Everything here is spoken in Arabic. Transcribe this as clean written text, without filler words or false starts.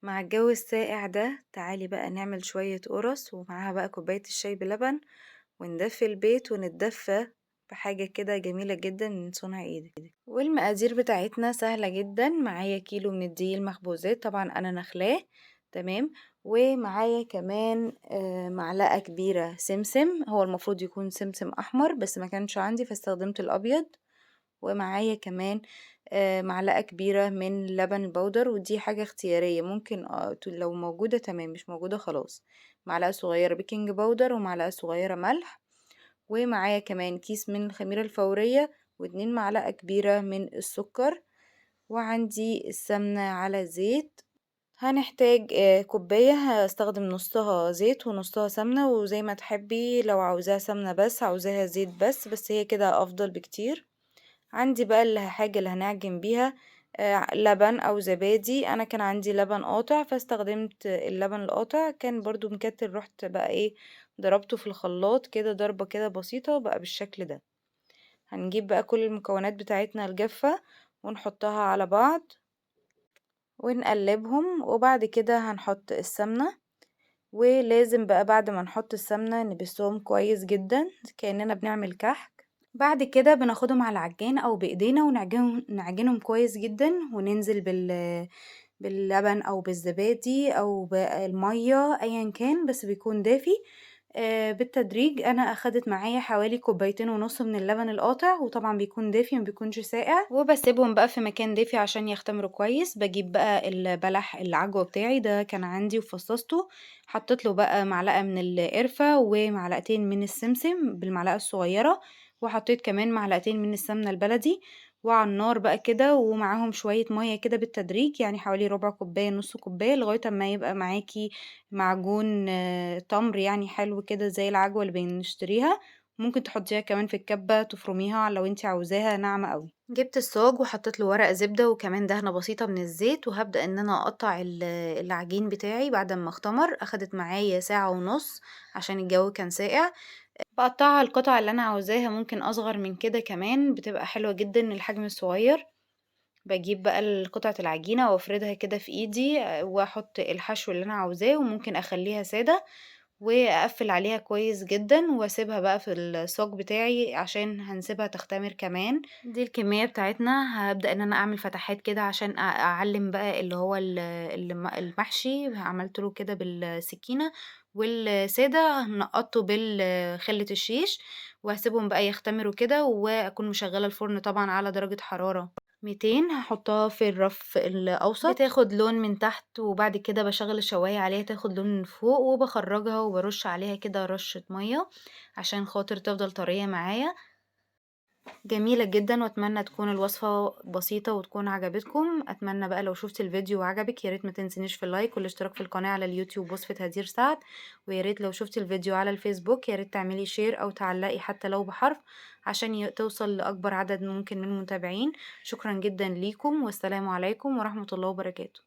مع الجو الساقع ده تعالي بقى نعمل شوية قرص ومعاها بقى كوباية الشاي بلبن، وندفي البيت ونتدفى بحاجة كده جميلة جدا من صنع ايدك. والمقادير بتاعتنا سهلة جدا. معايا كيلو من الدقيق المخبوزات، طبعا انا نخلاه تمام. ومعايا كمان معلقة كبيرة سمسم، هو المفروض يكون سمسم احمر بس ما كانش عندي فاستخدمت الابيض. ومعايا كمان معلقة كبيرة من لبن البودر، ودي حاجة اختيارية، ممكن لو موجودة تمام، مش موجودة خلاص. معلقة صغيرة بيكنج باودر ومعلقة صغيرة ملح. ومعايا كمان كيس من الخميرة الفورية و2 معلقة كبيرة من السكر. وعندي السمنة على زيت. هنحتاج كوباية، هستخدم نصها زيت ونصها سمنة، وزي ما تحبي، لو عاوزاها سمنة بس عاوزاها زيت بس هي كده افضل بكتير. عندي بقى الحاجة اللي هنعجن بيها لبن او زبادي. انا كان عندي لبن قاطع فاستخدمت اللبن القاطع، كان برضو مكتل، رحت بقى ايه ضربته في الخلاط كده ضربة كده بسيطة بقى بالشكل ده. هنجيب بقى كل المكونات بتاعتنا الجافة ونحطها على بعض ونقلبهم، وبعد كده هنحط السمنة. ولازم بقى بعد ما نحط السمنة نبسهم كويس جدا كأننا بنعمل كحك. بعد كده بناخدهم على العجان او بايدينا ونعجنهم كويس جدا، وننزل باللبن او بالزبادي او بالمية ايا كان بس بيكون دافي بالتدريج. انا اخدت معايا حوالي كوبايتين ونص من اللبن القاطع، وطبعا بيكون دافي مبيكونش ساقع، وبسيبهم بقى في مكان دافي عشان يختمروا كويس. بجيب بقى البلح العجوة بتاعي ده كان عندي وفصصته، حطيت له بقى معلقة من القرفة ومعلقتين من السمسم بالمعلقة الصغيرة، وحطيت كمان معلقتين من السمنة البلدي، وعلى النار بقى كده، ومعاهم شوية مية كده بالتدريج، يعني حوالي ربع كوباية نص كوباية لغاية ما يبقى معاكي معجون تمر يعني حلو كده زي العجوة اللي بنشتريها. ممكن تحطيها كمان في الكبة تفرميها لو انتي عاوزاها ناعمة قوي. جبت الصاج وحطيت له ورق زبدة وكمان دهنة بسيطة من الزيت، وهبدأ ان انا اقطع العجين بتاعي. بعد ما اختمر اخدت معايا ساعة ونص عشان الجو كان ساقع. بقطعها القطع اللي انا عاوزاها، ممكن اصغر من كده كمان بتبقى حلوة جدا الحجم الصغير. باجيب بقى قطعة العجينة وافردها كده في ايدي واحط الحشو اللي انا عاوزاه، وممكن اخليها سادة واقفل عليها كويس جدا واسيبها بقى في الصاج بتاعي عشان هنسيبها تختمر كمان. دي الكمية بتاعتنا. هبدأ ان انا اعمل فتحات كده عشان اعلم بقى اللي هو المحشي، عملت له كده بالسكينة. والسادة نقطته بالخلة الشيش، وهسيبهم بقى يختمروا كده، واكون مشغلة الفرن طبعا على درجة حرارة 200. هحطها في الرف الأوسط بتاخد لون من تحت، وبعد كده بشغل الشواية عليها تاخد لون من فوق، وبخرجها وبرش عليها كده رشة مية عشان خاطر تفضل طرية معايا. جميلة جدا، واتمنى تكون الوصفة بسيطة وتكون عجبتكم. اتمنى بقى لو شفت الفيديو وعجبك ياريت ما تنسينيش في اللايك والاشتراك في القناة على اليوتيوب وصفة هدير سعد. وياريت لو شفت الفيديو على الفيسبوك ياريت تعملي شير او تعلقي حتى لو بحرف عشان توصل لأكبر عدد ممكن من المتابعين. شكرا جدا ليكم، والسلام عليكم ورحمة الله وبركاته.